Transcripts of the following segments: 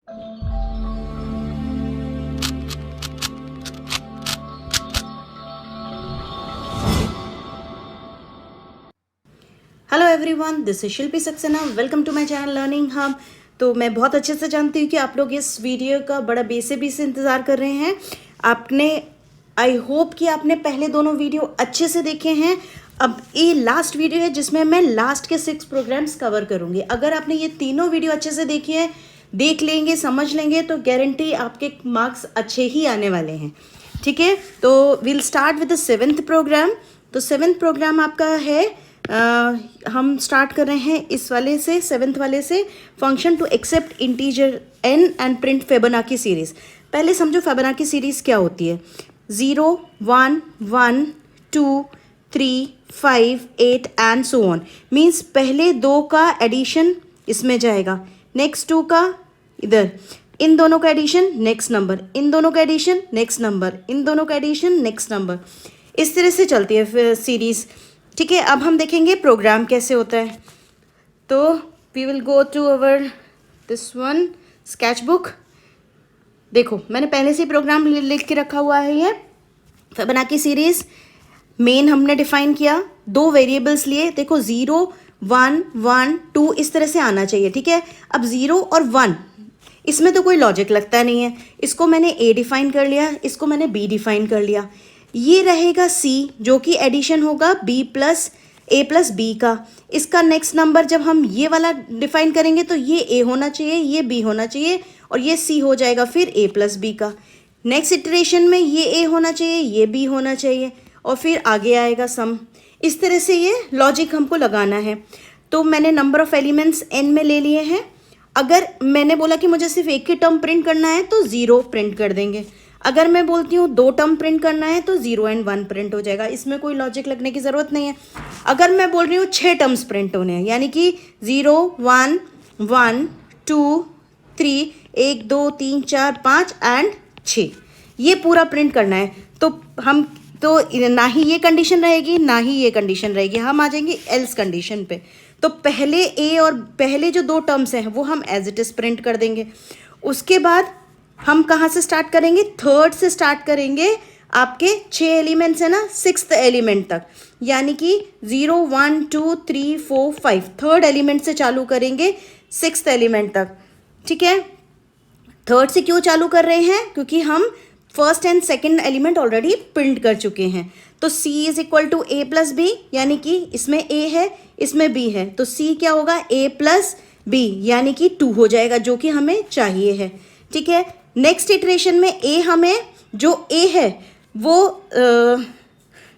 Hello everyone, this is Shilpi Saxena. Welcome to my channel learning hub. तो मैं बहुत अच्छे से जानती हूँ कि आप लोग इस वीडियो का बड़ा बेसब्री से इंतज़ार कर रहे हैं। आपने आई होप कि आपने पहले दोनों वीडियो अच्छे से देखे हैं। अब ये लास्ट वीडियो है जिसमें मैं लास्ट के 6 प्रोग्राम्स कवर करूँगी। अगर आपने ये तीनों वीडियो अच्छे से देखी है, देख लेंगे, समझ लेंगे, तो गारंटी आपके मार्क्स अच्छे ही आने वाले हैं। ठीक है, तो will start with the 7th program. तो 7th प्रोग्राम आपका है, हम स्टार्ट कर रहे हैं इस वाले से, 7th वाले से, function to accept integer n and print Fibonacci series. पहले समझो फिबोनाची सीरीज क्या होती है। 0, 1, 1, 2, 3, 5, 8 एंड सो ऑन। मीन्स पहले दो का एडिशन इसमें जाएगा, नेक्स्ट 2 का इधर, इन दोनों का एडिशन नेक्स्ट नंबर, इन दोनों का एडिशन नेक्स्ट नंबर, इन दोनों का एडिशन नेक्स्ट नंबर। इस तरह से चलती है फिर सीरीज। ठीक है, अब हम देखेंगे प्रोग्राम कैसे होता है। तो we will go to our this one sketch book. देखो, मैंने पहले से प्रोग्राम लिख के रखा हुआ है। ये फिबोनाची सीरीज मेन हमने डिफाइन किया, 2 वेरिएबल्स लिए। देखो 0, 1, 1, 2 इस तरह से आना चाहिए। ठीक है, अब 0 और 1 इसमें तो कोई लॉजिक लगता नहीं है। इसको मैंने A डिफाइन कर लिया, इसको मैंने B डिफाइन कर लिया। ये रहेगा C जो कि एडिशन होगा B plus A plus B का। इसका नेक्स्ट नंबर जब हम ये वाला डिफाइन करेंगे तो ये A होना चाहिए, ये B होना चाहिए और ये C हो जाएगा फिर A प्लस B का। नेक्स्ट इटरेशन में ये A होना चाहिए, ये B होना चाहिए और फिर आगे आएगा सम। इस तरह से ये लॉजिक हमको लगाना है। तो मैंने नंबर ऑफ एलिमेंट्स n में ले लिए हैं। अगर मैंने बोला कि मुझे सिर्फ एक ही टर्म प्रिंट करना है तो 0 प्रिंट कर देंगे। अगर मैं बोलती हूँ 2 टर्म प्रिंट करना है तो 0 एंड 1 प्रिंट हो जाएगा। इसमें कोई लॉजिक लगने की ज़रूरत नहीं है। अगर मैं बोल रही हूँ 6 टर्म्स प्रिंट होने हैं, यानी कि 0, 1, 1, 2, 3, 1, 2, 3, 4, 5 एंड 6, ये पूरा प्रिंट करना है, तो हम तो ना ही ये कंडीशन रहेगी ना ही ये कंडीशन रहेगी, हम आ जाएंगे एल्स कंडीशन पे। तो पहले A और पहले जो 2 टर्म्स हैं वो हम एज इट इज़ प्रिंट कर देंगे। उसके बाद हम कहाँ से स्टार्ट करेंगे, 3rd से स्टार्ट करेंगे। आपके 6 एलिमेंट्स है ना, 6th एलिमेंट तक, यानी कि 0, 1, 2, 3, 4, 5, 3rd एलिमेंट से चालू करेंगे 6th एलिमेंट तक। ठीक है, 3rd से क्यों चालू कर रहे हैं, क्योंकि हम 1st and 2nd element already print कर चुके हैं। तो C is equal to A plus B, यानी कि इसमें A है इसमें B है, तो C क्या होगा, A प्लस B, यानी कि 2 हो जाएगा, जो कि हमें चाहिए है। ठीक है, नेक्स्ट इटरेशन में A हमें जो A है वो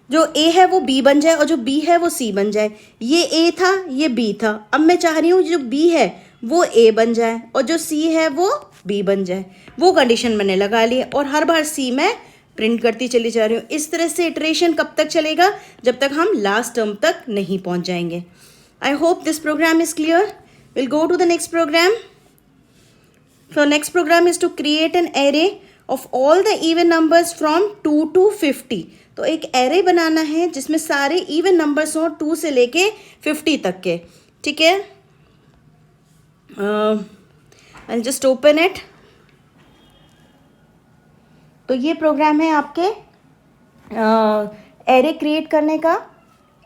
जो A है वो B बन जाए और जो B है वो C बन जाए। ये A था, ये B था। अब मैं चाह रही हूँ जो B है वो A बन जाए और जो C है वो B बन जाए। वो कंडीशन मैंने लगा ली और हर बार C मैं प्रिंट करती चली जा रही हूँ। इस तरह से इटरेशन कब तक चलेगा, जब तक हम लास्ट टर्म तक नहीं पहुँच जाएंगे। I hope this program is clear. Will go to the next program. So next program is to create an array of all the even numbers from 2 to 50. तो एक array बनाना है जिसमें सारे even numbers हों 2 से लेके 50 तक के। ठीक है, I'll just open it. तो ये प्रोग्राम है आपके एरे क्रिएट करने का।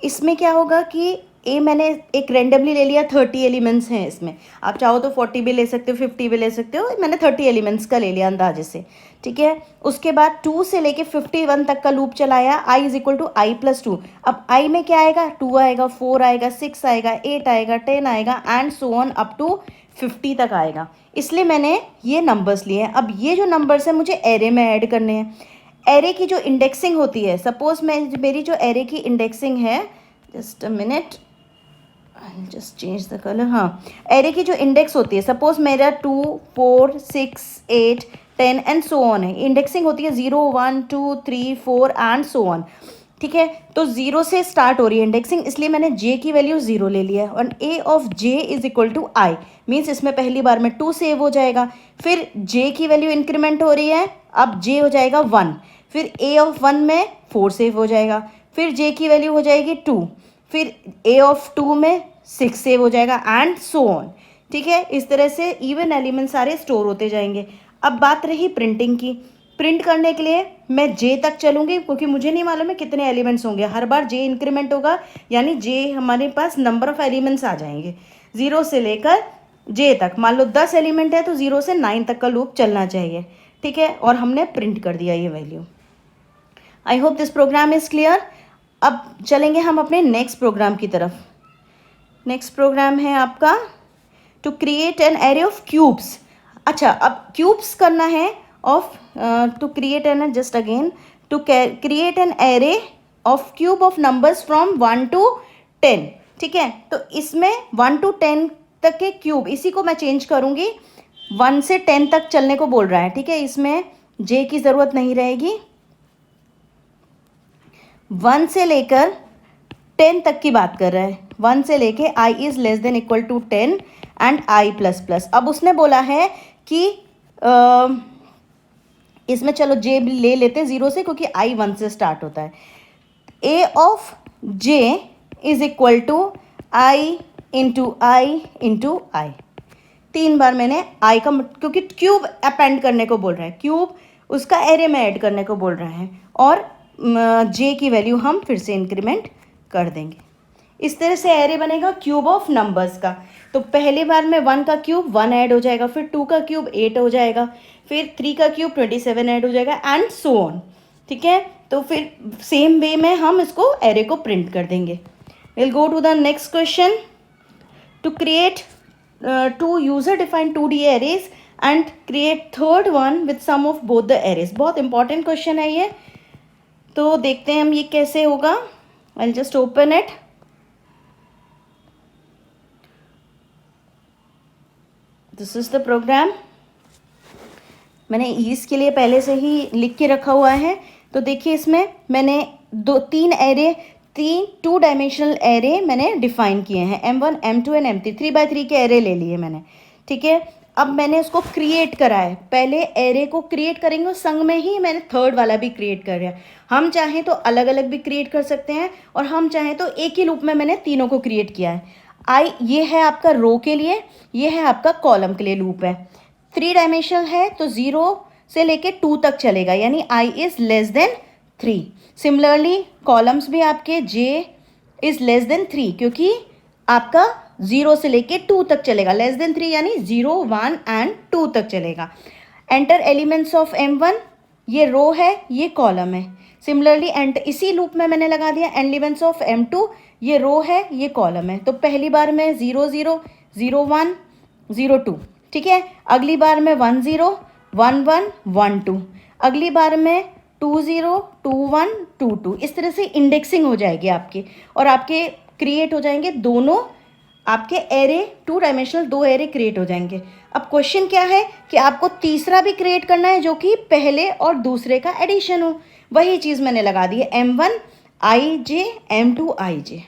इसमें क्या होगा कि मैंने एक रेंडमली ले लिया, 30 एलिमेंट्स हैं इसमें। आप चाहो तो 40 भी ले सकते हो, 50 भी ले सकते हो। मैंने 30 एलिमेंट्स का ले लिया अंदाजे से। ठीक है, उसके बाद 2 से लेके 51 तक का लूप चलाया, i is equal to i plus 2। अब i में क्या आएगा, 2 आएगा, 4 आएगा, 6 आएगा, 8 आएगा, 10 आएगा and so on up to 50 तक आएगा। इसलिए मैंने ये नंबर्स लिए हैं। अब ये जो नंबर्स हैं मुझे एरे में ऐड करने हैं। एरे की जो इंडेक्सिंग होती है, सपोज मेरी जो एरे की इंडेक्सिंग है, just a minute, I just change the colour. हाँ, एरे की जो इंडेक्स होती है, सपोज मेरा 2, 4, 6, 8, 10 एंड सो ऑन है। इंडेक्सिंग होती है 0, 1, 2, 3, 4 एंड सो ऑन। ठीक है, तो 0 से स्टार्ट हो रही है इंडेक्सिंग, इसलिए मैंने j की वैल्यू 0 ले लिया है। और a of j is equal to i, means इसमें पहली बार में 2 सेव हो जाएगा। फिर j की वैल्यू इंक्रीमेंट हो रही है, अब j हो जाएगा 1। फिर a ऑफ 1 में 4 सेव हो जाएगा। फिर j की वैल्यू हो जाएगी 2। फिर a ऑफ 2 में 6 सेव हो जाएगा एंड सो ऑन। ठीक है। इस तरह से इवन एलिमेंट सारे स्टोर होते जाएंगे। अब बात रही प्रिंटिंग की। प्रिंट करने के लिए मैं जे तक चलूँगी, क्योंकि मुझे नहीं मालूम है कितने एलिमेंट्स होंगे। हर बार जे इंक्रीमेंट होगा, यानी जे हमारे पास नंबर ऑफ़ एलिमेंट्स आ जाएंगे 0 से लेकर जे तक। मान लो 10 एलिमेंट है तो 0 से 9 तक का लूप चलना चाहिए, ठीक है। और हमने प्रिंट कर दिया ये value. I hope this program is clear. अब चलेंगे हम अपने नेक्स्ट प्रोग्राम की तरफ। नेक्स्ट प्रोग्राम है आपका to create an array of cubes. अच्छा, अब क्यूब्स करना है of to create an just again to create an array of cube of numbers from 1 to 10, ठीक है। तो इसमें 1 to 10 तक के क्यूब, इसी को मैं चेंज करूँगी, 1 से 10 तक चलने को बोल रहा है, ठीक है। इसमें जे की ज़रूरत नहीं रहेगी। 1 से लेकर 10 तक की बात कर रहा है। 1 से लेके i is less than equal to 10 and i plus plus. अब उसने बोला है कि इसमें चलो j ले लेते हैं 0 से, क्योंकि i 1 से स्टार्ट होता है। a of j is equal to i into I. 3 बार मैंने i का, क्योंकि क्यूब अपेंड करने को बोल रहा है, क्यूब उसका एरे में ऐड करने को बोल रहा है, और j की वैल्यू हम फिर से इंक्रीमेंट कर देंगे। इस तरह से एरे बनेगा क्यूब ऑफ नंबर्स का। तो पहली बार में 1 का क्यूब 1 ऐड हो जाएगा, फिर 2 का क्यूब 8 हो जाएगा, फिर 3 का क्यूब 27 ऐड हो जाएगा, एंड सो ऑन, ठीक है। तो फिर सेम वे में हम इसको एरे को प्रिंट कर देंगे। Will go to the next question. To create 2 user defined 2D arrays and create third one with sum of both the arrays. बहुत इंपॉर्टेंट क्वेश्चन है ये, तो देखते हैं हम ये कैसे होगा। I just open it. This is the program. मैंने इसके लिए पहले से ही लिख के रखा हुआ है। तो देखिए, इसमें मैंने 2 डायमेंशनल एरे मैंने डिफाइन किए हैं, M1 M2 and M3। 3 by 3 के एरे ले लिए मैंने, ठीक है। अब मैंने उसको क्रिएट करा है। पहले एरे को क्रिएट करेंगे और संग में ही मैंने थर्ड वाला भी क्रिएट कर दिया। हम चाहें तो अलग अलग भी क्रिएट कर सकते हैं, और हम चाहें तो एक ही लूप में मैंने तीनों को क्रिएट किया है। ये है आपका रो के लिए, ये है आपका कॉलम के लिए लूप है। 3 डायमेंशनल है तो 0 से लेके 2 तक चलेगा, यानी i is less then 3। Similarly columns भी आपके j इज़ लेस देन 3, क्योंकि आपका 0 से लेके 2 तक चलेगा। लेस देन 3 यानी 0, 1 एंड 2 तक चलेगा। एंटर एलिमेंट्स ऑफ M1, ये रो है, ये कॉलम है। सिमिलरली इसी लूप में मैंने लगा दिया एलिमेंट्स ऑफ M2, ये रो है, ये कॉलम है। तो पहली बार में 0 0 0 1 0 2, ठीक है। अगली बार में 1 0 1 1 1 2, अगली बार में 2 0 2 1 2 2। इस तरह से इंडेक्सिंग हो जाएगी आपकी, और आपके क्रिएट हो जाएंगे दोनों आपके एरे, 2 डायमेंशनल 2 एरे क्रिएट हो जाएंगे। अब क्वेश्चन क्या है कि आपको तीसरा भी क्रिएट करना है, जो कि पहले और दूसरे का एडिशन हो। वही चीज़ मैंने लगा दी है, M1 IJ M2 IJ।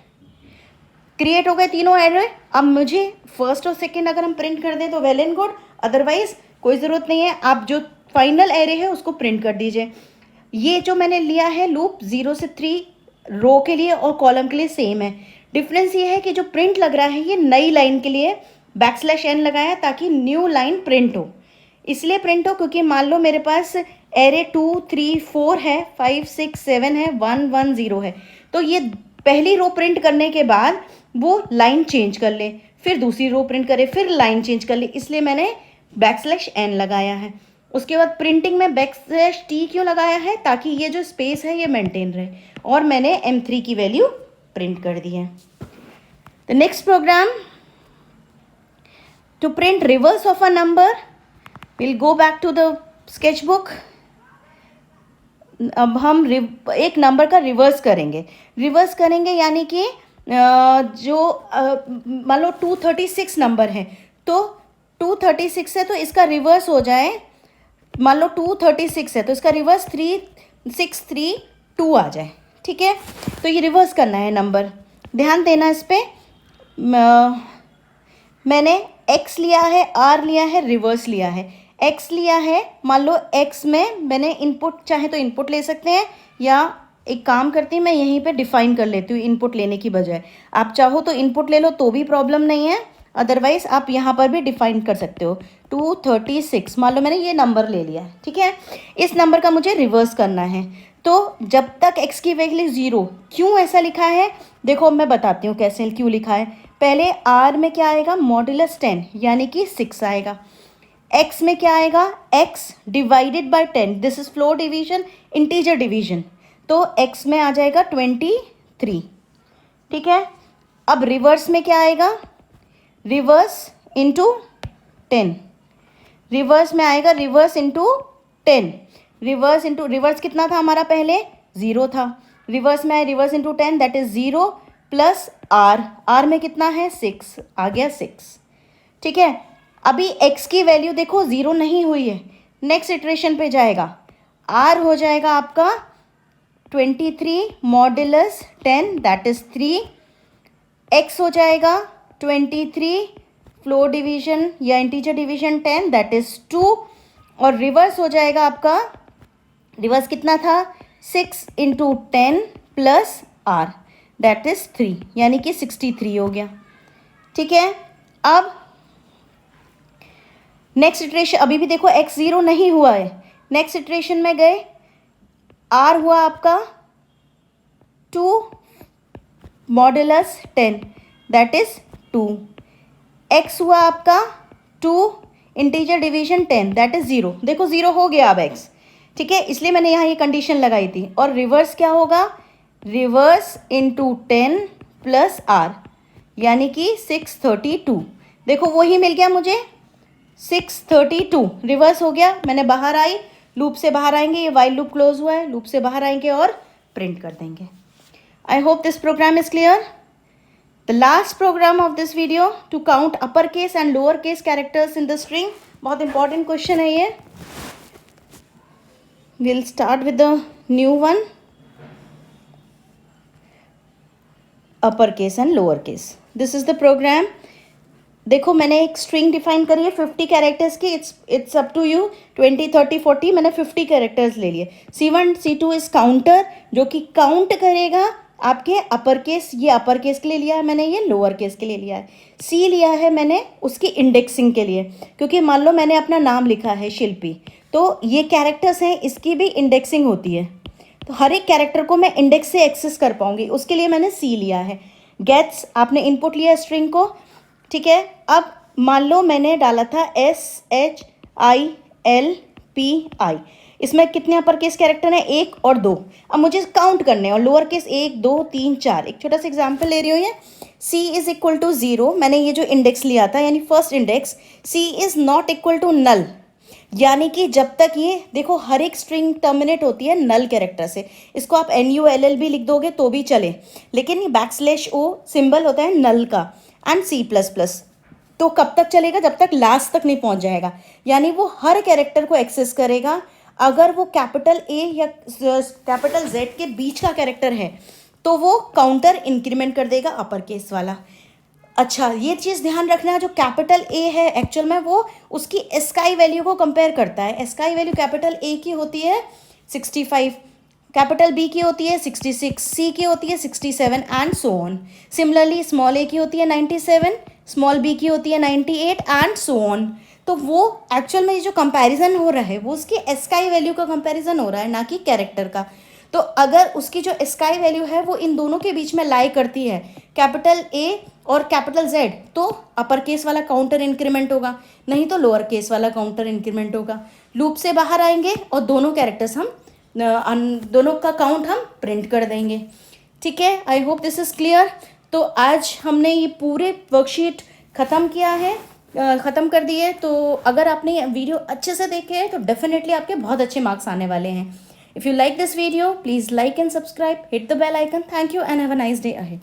Create हो गए तीनों एरे। अब मुझे फर्स्ट और सेकेंड अगर हम प्रिंट कर दें तो वेल एंड गुड, अदरवाइज कोई ज़रूरत नहीं है। आप जो फाइनल एरे है उसको प्रिंट कर दीजिए। ये जो मैंने लिया है लूप 0 से 3 रो के लिए और कॉलम के लिए सेम है। डिफरेंस ये है कि जो प्रिंट लग रहा है ये नई लाइन के लिए \n लगाया, ताकि न्यू लाइन प्रिंट हो। इसलिए प्रिंट हो क्योंकि मान लो मेरे पास एरे 2 3 4 है, 5 6 7 है, 1 1 0 है, तो ये पहली रो प्रिंट करने के बाद वो लाइन चेंज कर ले, फिर दूसरी रो प्रिंट करे, फिर लाइन चेंज कर ले, इसलिए मैंने \n लगाया है। उसके बाद प्रिंटिंग में \t क्यों लगाया है, ताकि ये जो स्पेस है ये मेंटेन रहे, और मैंने M3 की वैल्यू प्रिंट कर दी है। The next program to print reverse of a number, will go back to the sketch book. अब हम एक नंबर का रिवर्स करेंगे यानी कि जो मान लो 236 नंबर है, तो 236 है तो इसका रिवर्स हो जाए, मान लो 236 है तो इसका रिवर्स 3632 आ जाए, ठीक है। तो ये रिवर्स करना है नंबर, ध्यान देना इस पर। मैंने x लिया है, r लिया है, रिवर्स लिया है। x लिया है, मान लो x में मैंने इनपुट, चाहे तो इनपुट ले सकते हैं, या एक काम करती हूँ मैं यहीं पे डिफाइन कर लेती हूँ इनपुट लेने की बजाय। आप चाहो तो इनपुट ले लो तो भी प्रॉब्लम नहीं है, अदरवाइज आप यहाँ पर भी डिफाइन कर सकते हो 236। मान लो मैंने ये नंबर ले लिया है, ठीक है। इस नंबर का मुझे रिवर्स करना है, तो जब तक x की वैल्यू 0, क्यों ऐसा लिखा है देखो मैं बताती हूँ कैसे क्यों लिखा है। पहले r में क्या आएगा, मॉड्यूलस 10 यानी कि 6 आएगा। x में क्या आएगा, x divided by 10, this is floor division, integer division, तो x में आ जाएगा 23, ठीक है। अब रिवर्स में क्या आएगा, रिवर्स इंटू 10, रिवर्स में आएगा reverse into 10, reverse into reverse कितना था हमारा, पहले 0 था, रिवर्स में आए reverse into 10 that is 0 plus r में कितना है 6, आ गया 6, ठीक है। अभी x की वैल्यू देखो 0 नहीं हुई है, नेक्स्ट इटरेशन पे जाएगा, r हो जाएगा आपका 23 मॉड्यूलस 10 दैट इज 3, x हो जाएगा 23 फ्लोर डिवीजन या इंटीजर डिवीजन 10 दैट इज 2, और रिवर्स हो जाएगा आपका, रिवर्स कितना था 6 into 10 plus r that is 3 यानी कि 63 हो गया, ठीक है। अब नेक्स्ट इटरेशन, अभी भी देखो x 0 नहीं हुआ है, नेक्स्ट इटरेशन में गए, r हुआ आपका 2 मॉड्यूलस 10 दैट इज 2, x हुआ आपका 2 इंटीजर डिवीजन 10 दैट इज 0, देखो 0 हो गया अब x, ठीक है, इसलिए मैंने यहाँ ये कंडीशन लगाई थी। और रिवर्स क्या होगा, रिवर्स इंटू 10 प्लस r यानी कि 632, देखो वही मिल गया मुझे 632, रिवर्स हो गया, मैंने बाहर आई, लूप से बाहर आएंगे, ये वाइल लूप क्लोज हुआ है, लूप से बाहर आएंगे और प्रिंट कर देंगे। I hope this program is clear. The last program of this video to count upper case and lower case characters in the string, बहुत इंपॉर्टेंट क्वेश्चन है ये। Will start with the new one, upper case and lower case. This is the program. देखो मैंने एक string define करी है 50 characters की, it's up to you 20 30 40, मैंने 50 कैरेक्टर्स ले लिए। C1 C2 इज काउंटर जो कि काउंट करेगा आपके अपर केस, ये अपर केस के लिए लिया है मैंने, ये लोअर केस के लिए लिया है। C लिया है मैंने उसकी इंडेक्सिंग के लिए, क्योंकि मान लो मैंने अपना नाम लिखा है शिल्पी, तो ये कैरेक्टर्स हैं, इसकी भी इंडेक्सिंग होती है, तो हर एक कैरेक्टर को मैं इंडेक्स से एक्सेस कर पाऊंगी, उसके लिए मैंने C लिया है। गेट्स आपने इनपुट लिया स्ट्रिंग को, ठीक है। अब मान लो मैंने डाला था SHILPI, इसमें कितने अपर केस कैरेक्टर हैं, 1 और 2। अब मुझे काउंट करने हैं, और लोअर केस 1 2 3 4। एक छोटा सा एग्जांपल ले रही हूँ, ये C इज इक्वल टू 0, मैंने ये जो इंडेक्स लिया था यानी first index, C is not equal to null, यानी कि जब तक ये देखो हर एक स्ट्रिंग टर्मिनेट होती है नल कैरेक्टर से, इसको आप NULL भी लिख दोगे तो भी चले, लेकिन ये \O सिंबल होता है नल का, एंड C++, तो कब तक चलेगा, जब तक लास्ट तक नहीं पहुंच जाएगा, यानी वो हर कैरेक्टर को एक्सेस करेगा। अगर वो कैपिटल A या कैपिटल Z के बीच का कैरेक्टर है तो वो काउंटर इंक्रीमेंट कर देगा अपर केस वाला। अच्छा ये चीज़ ध्यान रखना, जो कैपिटल A है एक्चुअल में वो उसकी एस्काई वैल्यू को कंपेयर करता है। एस्काई वैल्यू कैपिटल A की होती है 65, कैपिटल B की होती है 66, C की होती है 67 and so on. Similarly small a की होती है 97, स्मॉल b की होती है 98 एंड सो ऑन। तो वो एक्चुअल में ये जो कंपैरिजन हो रहा है वो उसकी एस्काई वैल्यू का कंपैरिजन हो रहा है, ना कि कैरेक्टर का। तो अगर उसकी जो एस्काई वैल्यू है वो इन दोनों के बीच में लाई करती है, कैपिटल A और कैपिटल Z, तो अपर केस वाला काउंटर इंक्रीमेंट होगा, नहीं तो लोअर केस वाला काउंटर इंक्रीमेंट होगा। लूप से बाहर आएंगे और दोनों कैरेक्टर्स हम दोनों का काउंट हम प्रिंट कर देंगे, ठीक है। आई होप दिस इज़ क्लियर। तो आज हमने ये पूरे वर्कशीट ख़त्म किया है, ख़त्म कर दिए। तो अगर आपने ये वीडियो अच्छे से देखे हैं तो डेफिनेटली आपके बहुत अच्छे मार्क्स आने वाले हैं। If you like this video please like and subscribe, hit the bell icon. Thank you and have a nice day ahead.